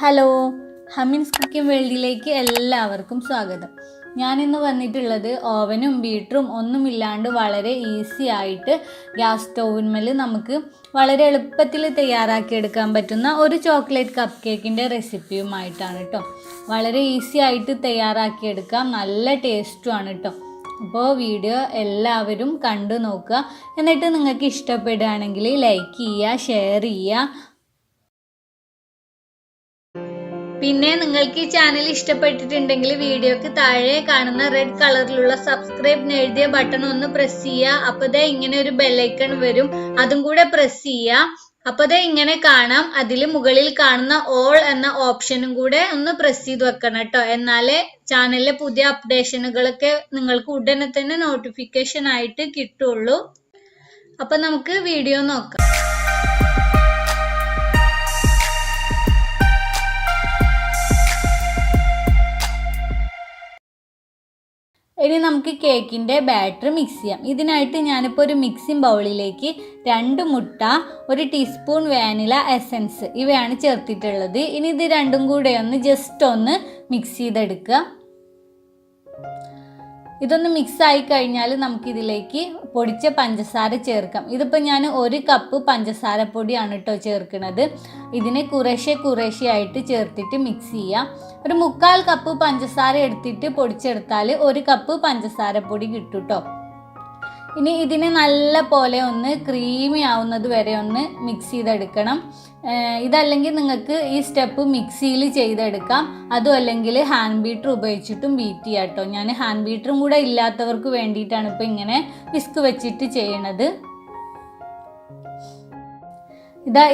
Hello, ഹമീൻസ് cooking വേൾഡിലേക്ക് എല്ലാവർക്കും സ്വാഗതം. ഞാനിന്ന് വന്നിട്ടുള്ളത് ഓവനും ബീറ്ററും ഒന്നുമില്ലാണ്ട് വളരെ ഈസി ആയിട്ട് ഗ്യാസ് സ്റ്റൗവിന്മേൽ നമുക്ക് വളരെ എളുപ്പത്തിൽ തയ്യാറാക്കിയെടുക്കാൻ പറ്റുന്ന ഒരു ചോക്ലേറ്റ് കപ്പ് കേക്കിൻ്റെ റെസിപ്പിയുമായിട്ടാണ് കേട്ടോ. വളരെ ഈസി ആയിട്ട് തയ്യാറാക്കിയെടുക്കാം, നല്ല ടേസ്റ്റുമാണ് കേട്ടോ. അപ്പോൾ വീഡിയോ എല്ലാവരും കണ്ടു നോക്കുക. എന്നിട്ട് നിങ്ങൾക്ക് ഇഷ്ടപ്പെടുകയാണെങ്കിൽ ലൈക്ക് ചെയ്യുക, ഷെയർ ചെയ്യുക. പിന്നെ നിങ്ങൾക്ക് ഈ ചാനൽ ഇഷ്ടപ്പെട്ടിട്ടുണ്ടെങ്കിൽ വീഡിയോക്ക് താഴെ കാണുന്ന റെഡ് കളറിലുള്ള സബ്സ്ക്രൈബ് എഴുതിയ ബട്ടൺ ഒന്ന് പ്രസ് ചെയ്യുക. അപ്പോൾ ഇങ്ങനെ ഒരു ബെല്ലൈക്കൺ വരും, അതും കൂടെ പ്രസ് ചെയ്യുക. അപ്പോൾ ഇങ്ങനെ കാണാം. അതിൽ മുകളിൽ കാണുന്ന ഓൾ എന്ന ഓപ്ഷനും കൂടെ ഒന്ന് പ്രസ് ചെയ്ത് വെക്കണം കേട്ടോ. എന്നാലേ ചാനലിലെ പുതിയ അപ്ഡേഷനുകളൊക്കെ നിങ്ങൾക്ക് ഉടനെ തന്നെ നോട്ടിഫിക്കേഷൻ ആയിട്ട് കിട്ടുള്ളൂ. അപ്പോൾ നമുക്ക് വീഡിയോ നോക്കാം. ഇനി നമുക്ക് കേക്കിൻ്റെ ബാറ്റർ മിക്സ് ചെയ്യാം. ഇതിനായിട്ട് ഞാനിപ്പോൾ ഒരു മിക്സിംഗ് ബൗളിലേക്ക് 2 മുട്ട, 1 ടീസ്പൂൺ വാനില എസൻസ് ഇവയാണ് ചേർത്തിട്ടുള്ളത്. ഇനി ഇത് രണ്ടും കൂടെ ജസ്റ്റ് ഒന്ന് മിക്സ് ചെയ്തെടുക്കുക. ഇതൊന്ന് മിക്സ് ആയി കഴിഞ്ഞാൽ നമുക്കിതിലേക്ക് പൊടിച്ച പഞ്ചസാര ചേർക്കാം. ഇതിപ്പോൾ ഞാൻ 1 കപ്പ് പഞ്ചസാര പൊടിയാണ് കേട്ടോ ചേർക്കുന്നത്. ഇതിനെ കുറേശ്ശെ ആയിട്ട് ചേർത്തിട്ട് മിക്സ് ചെയ്യാം. ഒരു 3/4 കപ്പ് പഞ്ചസാര എടുത്തിട്ട് പൊടിച്ചെടുത്താൽ 1 കപ്പ് പഞ്ചസാര പൊടി കിട്ടും കേട്ടോ. ഇനി ഇതിനെ നല്ല പോലെ ഒന്ന് ക്രീമി ആവുന്നത് വരെ ഒന്ന് മിക്സ് ചെയ്തെടുക്കണം. ഇതല്ലെങ്കിൽ നിങ്ങൾക്ക് ഈ സ്റ്റെപ്പ് മിക്സിയിൽ ചെയ്തെടുക്കാം, അതും അല്ലെങ്കിൽ ഹാൻഡ് ബീറ്റർ ഉപയോഗിച്ചിട്ടും ബീറ്റ് ചെയ്യാം കേട്ടോ. ഞാൻ ഹാൻഡ് ബീറ്ററും കൂടെ ഇല്ലാത്തവർക്ക് വേണ്ടിയിട്ടാണ് ഇപ്പോൾ ഇങ്ങനെ വിസ്ക് വെച്ചിട്ട് ചെയ്യണത്.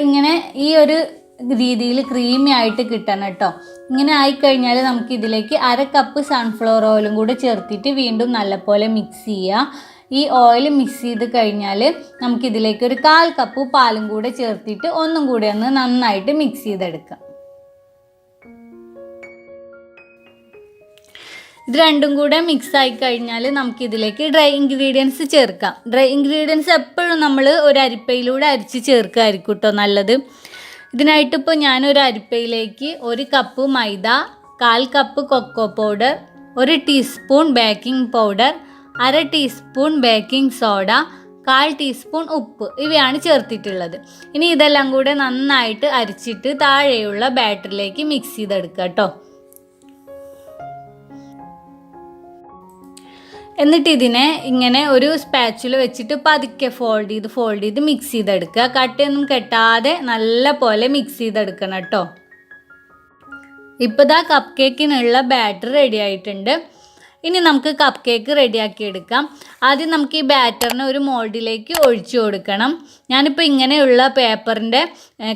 ഇങ്ങനെ ഈ ഒരു രീതിയിൽ ക്രീമി ആയിട്ട് കിട്ടണം കേട്ടോ. ഇങ്ങനെ ആയിക്കഴിഞ്ഞാൽ നമുക്ക് ഇതിലേക്ക് 1/2 കപ്പ് സൺഫ്ലവർ ഓയിലും കൂടെ ചേർത്തിട്ട് വീണ്ടും നല്ലപോലെ മിക്സ് ചെയ്യുക. ഈ ഓയിൽ മിക്സ് ചെയ്ത് കഴിഞ്ഞാൽ നമുക്കിതിലേക്ക് ഒരു 1/4 കപ്പ് പാലും കൂടെ ചേർത്തിട്ട് ഒന്നും കൂടെ ഒന്ന് നന്നായിട്ട് മിക്സ് ചെയ്തെടുക്കാം. ഇത് രണ്ടും കൂടെ മിക്സ് ആയി കഴിഞ്ഞാൽ നമുക്കിതിലേക്ക് ഡ്രൈ ഇൻഗ്രീഡിയൻസ് ചേർക്കാം. ഡ്രൈ ഇൻഗ്രീഡിയൻസ് എപ്പോഴും നമ്മൾ ഒരു അരിപ്പയിലൂടെ അരിച്ച് ചേർക്കായിരിക്കും കേട്ടോ നല്ലത്. ഇതിനായിട്ടിപ്പോൾ ഞാനൊരു അരിപ്പയിലേക്ക് 1 കപ്പ് മൈദ, 1/4 cup cocoa powder, 1 teaspoon baking powder, 1/2 teaspoon baking soda, 1/4 teaspoon ഉപ്പ് ഇവയാണ് ചേർത്തിട്ടുള്ളത്. ഇനി ഇതെല്ലാം കൂടെ നന്നായിട്ട് അരിച്ചിട്ട് താഴെയുള്ള ബാറ്ററിലേക്ക് മിക്സ് ചെയ്തെടുക്കുക കേട്ടോ. എന്നിട്ട് ഇതിനെ ഇങ്ങനെ ഒരു സ്പാച്ചുല വെച്ചിട്ട് പതുക്കെ ഫോൾഡ് ചെയ്ത് മിക്സ് ചെയ്തെടുക്കുക. കട്ടയൊന്നും കെട്ടാതെ നല്ല പോലെ മിക്സ് ചെയ്തെടുക്കണം കേട്ടോ. ഇപ്പോൾ കപ്പ് കേക്കിനുള്ള ബാറ്റർ റെഡി ആയിട്ടുണ്ട്. ഇനി നമുക്ക് കപ്പ് കേക്ക് റെഡിയാക്കി എടുക്കാം. ആദ്യം നമുക്ക് ഈ ബാറ്ററിനെ ഒരു മോൾഡിലേക്ക് ഒഴിച്ചു കൊടുക്കണം. ഞാനിപ്പോൾ ഇങ്ങനെയുള്ള പേപ്പറിൻ്റെ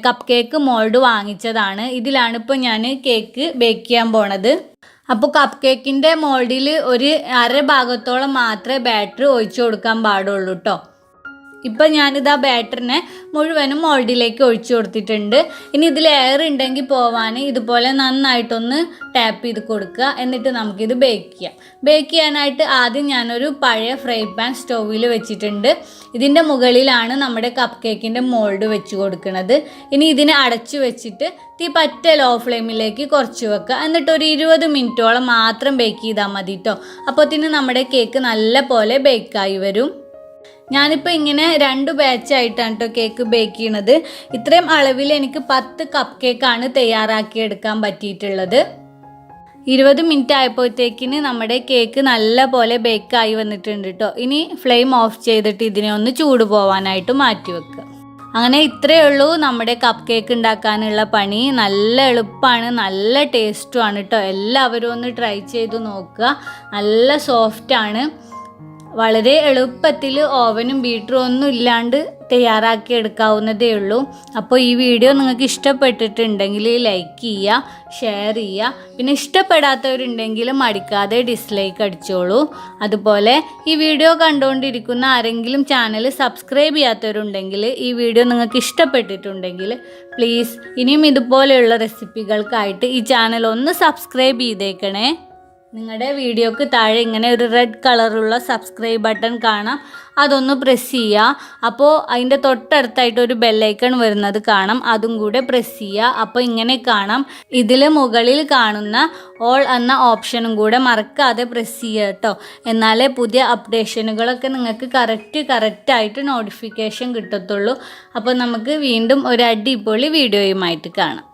കപ്പ് കേക്ക് മോൾഡ് വാങ്ങിച്ചതാണ്. ഇതിലാണിപ്പോൾ ഞാൻ കേക്ക് ബേക്ക് ചെയ്യാൻ പോണത്. അപ്പോൾ കപ്പ് കേക്കിൻ്റെ മോൾഡിൽ ഒരു 1/2 ഭാഗത്തോളം മാത്രമേ ബാറ്റർ ഒഴിച്ചു കൊടുക്കാൻ പാടുള്ളൂ കേട്ടോ. ഇപ്പം ഞാനിത് ആ ബാറ്ററിനെ മുഴുവനും മോൾഡിലേക്ക് ഒഴിച്ചു കൊടുത്തിട്ടുണ്ട്. ഇനി ഇതിൽ എയർ ഉണ്ടെങ്കിൽ പോവാൻ ഇതുപോലെ നന്നായിട്ടൊന്ന് ടാപ്പ് ചെയ്ത് കൊടുക്കുക. എന്നിട്ട് നമുക്കിത് ബേക്ക് ചെയ്യാം. ബേക്ക് ചെയ്യാനായിട്ട് ആദ്യം ഞാനൊരു പഴയ ഫ്രൈ പാൻ സ്റ്റൗവിൽ വെച്ചിട്ടുണ്ട്. ഇതിൻ്റെ മുകളിലാണ് നമ്മുടെ കപ്പ് കേക്കിൻ്റെ മോൾഡ് വെച്ച് കൊടുക്കുന്നത്. ഇനി ഇതിനെ അടച്ചു വെച്ചിട്ട് തീ പറ്റ ലോ ഫ്ലെയിമിലേക്ക് കുറച്ച് വെക്കുക. എന്നിട്ട് ഒരു 20 മിനിറ്റോളം മാത്രം ബേക്ക് ചെയ്താൽ മതി കേട്ടോ. അപ്പോഴത്തേന് നമ്മുടെ കേക്ക് നല്ല പോലെ ബേക്കായി വരും. ഞാനിപ്പോൾ ഇങ്ങനെ 2 ബാച്ചായിട്ടാണ് കേട്ടോ കേക്ക് ബേക്ക് ചെയ്യണത്. ഇത്രയും അളവിൽ എനിക്ക് 10 കപ്പ് കേക്കാണ് തയ്യാറാക്കിയെടുക്കാൻ പറ്റിയിട്ടുള്ളത്. 20 മിനിറ്റ് ആയപ്പോഴത്തേക്കിന് നമ്മുടെ കേക്ക് നല്ല പോലെ ബേക്കായി വന്നിട്ടുണ്ട് കേട്ടോ. ഇനി ഫ്ലെയിം ഓഫ് ചെയ്തിട്ട് ഇതിനെ ഒന്ന് ചൂട് പോവാനായിട്ട് മാറ്റി വെക്കുക. അങ്ങനെ ഇത്രയേ ഉള്ളൂ നമ്മുടെ കപ്പ് കേക്ക് ഉണ്ടാക്കാനുള്ള പണി. നല്ല എളുപ്പമാണ്, നല്ല ടേസ്റ്റുമാണ് കേട്ടോ. എല്ലാവരും ഒന്ന് ട്രൈ ചെയ്ത് നോക്കുക. നല്ല സോഫ്റ്റാണ്. വളരെ എളുപ്പത്തിൽ ഓവനും ബീറ്ററും ഒന്നും ഇല്ലാണ്ട് തയ്യാറാക്കി എടുക്കാവുന്നതേ ഉള്ളൂ. അപ്പോൾ ഈ വീഡിയോ നിങ്ങൾക്ക് ഇഷ്ടപ്പെട്ടിട്ടുണ്ടെങ്കിൽ ലൈക്ക് ചെയ്യുക, ഷെയർ ചെയ്യുക. പിന്നെ ഇഷ്ടപ്പെടാത്തവരുണ്ടെങ്കിൽ മടിക്കാതെ ഡിസ്ലൈക്ക് അടിച്ചോളൂ. അതുപോലെ ഈ വീഡിയോ കണ്ടുകൊണ്ടിരിക്കുന്ന ആരെങ്കിലും ചാനൽ സബ്സ്ക്രൈബ് ചെയ്യാത്തവരുണ്ടെങ്കിൽ ഈ വീഡിയോ നിങ്ങൾക്ക് ഇഷ്ടപ്പെട്ടിട്ടുണ്ടെങ്കിൽ പ്ലീസ് ഇനിയും ഇതുപോലെയുള്ള റെസിപ്പികൾക്കായിട്ട് ഈ ചാനൽ ഒന്ന് സബ്സ്ക്രൈബ് ചെയ്തേക്കണേ. നിങ്ങളുടെ വീഡിയോക്ക് താഴെ ഇങ്ങനെ ഒരു റെഡ് കളറുള്ള സബ്സ്ക്രൈബ് ബട്ടൺ കാണാം, അതൊന്ന് പ്രസ് ചെയ്യുക. അപ്പോൾ അതിൻ്റെ തൊട്ടടുത്തായിട്ട് ഒരു ബെല്ലൈക്കൺ വരുന്നത് കാണാം, അതും കൂടെ പ്രസ് ചെയ്യുക. അപ്പോൾ ഇങ്ങനെ കാണാം. ഇതിൽ മുകളിൽ കാണുന്ന ഓൾ എന്ന ഓപ്ഷനും കൂടെ മറക്കാതെ പ്രസ് ചെയ്യുക കേട്ടോ. എന്നാലേ പുതിയ അപ്ഡേഷനുകളൊക്കെ നിങ്ങൾക്ക് കറക്റ്റായിട്ട് നോട്ടിഫിക്കേഷൻ കിട്ടത്തുള്ളൂ. അപ്പോൾ നമുക്ക് വീണ്ടും ഒരു അടിപൊളി വീഡിയോയുമായിട്ട് കാണാം.